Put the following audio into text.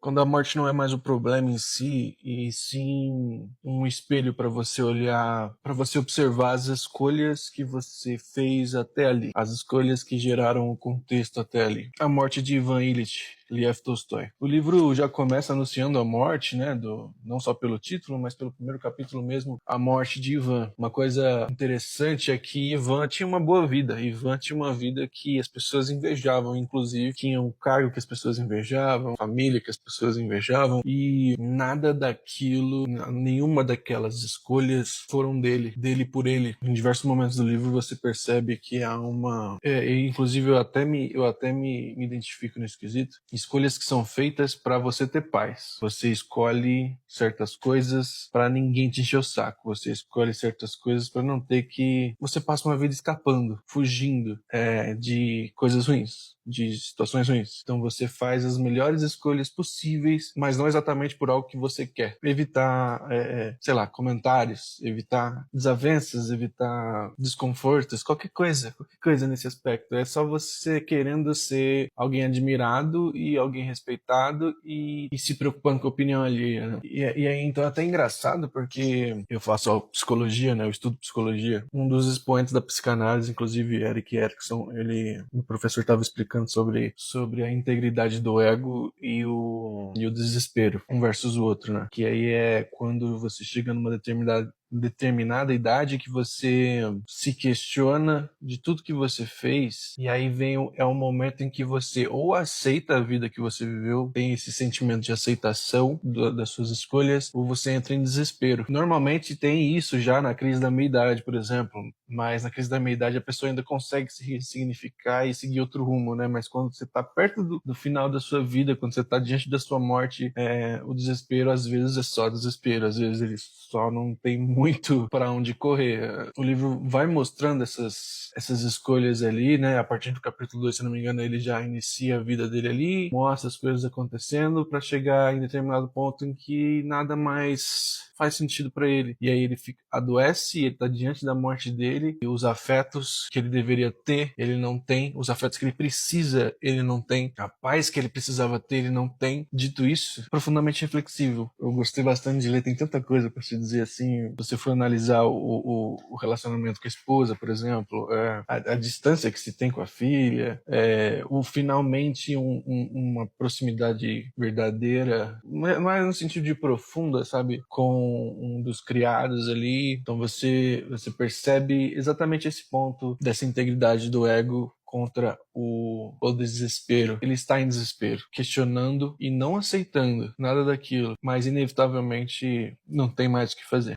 Quando a morte não é mais o problema em si, e sim um espelho para você olhar, para você observar as escolhas que você fez até ali, as escolhas que geraram o contexto até ali. A morte de Ivan Ilitch, Lev Tolstói. O livro já começa anunciando a morte, né, não só pelo título, mas pelo primeiro capítulo mesmo, a morte de Ivan. Uma coisa interessante é que Ivan tinha uma boa vida. Ivan tinha uma vida que as pessoas invejavam, inclusive tinha um cargo que as pessoas invejavam, família que as pessoas invejavam, e nada daquilo, nenhuma daquelas escolhas foram dele por ele. Em diversos momentos do livro você percebe que há uma... inclusive eu até me identifico nesse quesito. Escolhas que são feitas para você ter paz. Você escolhe certas coisas para ninguém te encher o saco. Você escolhe certas coisas para não ter que... Você passa uma vida escapando, fugindo de coisas ruins, de situações ruins. Então você faz as melhores escolhas possíveis, mas não exatamente por algo que você quer. Evitar, sei lá, comentários, evitar desavenças, evitar desconfortos, qualquer coisa nesse aspecto. É só você querendo ser alguém admirado e alguém respeitado e se preocupando com a opinião alheia, né? E aí, então, é até engraçado porque eu faço psicologia, né? Eu estudo psicologia. Um dos expoentes da psicanálise, inclusive Erik Erikson, o professor estava explicando sobre a integridade do ego e o desespero, um versus o outro, né? Que aí é quando você chega numa determinada idade que você se questiona de tudo que você fez, e aí é um momento em que você ou aceita a vida que você viveu, tem esse sentimento de aceitação das suas escolhas, ou você entra em desespero. Normalmente tem isso já na crise da meia-idade, por exemplo, mas na crise da meia-idade a pessoa ainda consegue se ressignificar e seguir outro rumo, né? Mas quando você está perto do final da sua vida, quando você está diante da sua morte, o desespero às vezes é só desespero, às vezes ele só não tem muito para onde correr. O livro vai mostrando essas escolhas ali, né? A partir do capítulo 2, se não me engano, ele já inicia a vida dele ali, mostra as coisas acontecendo para chegar em determinado ponto em que nada mais faz sentido para ele. E aí ele adoece, ele tá diante da morte dele, e os afetos que ele deveria ter, ele não tem, os afetos que ele precisa, ele não tem, a paz que ele precisava ter, ele não tem. Dito isso, profundamente reflexível. Eu gostei bastante de ler, tem tanta coisa para se dizer assim. Se você for analisar o relacionamento com a esposa, por exemplo, a distância que se tem com a filha, finalmente uma proximidade verdadeira, não é no sentido de profunda, sabe, com um dos criados ali. Então você percebe exatamente esse ponto dessa integridade do ego contra o desespero. Ele está em desespero, questionando e não aceitando nada daquilo, mas inevitavelmente não tem mais o que fazer.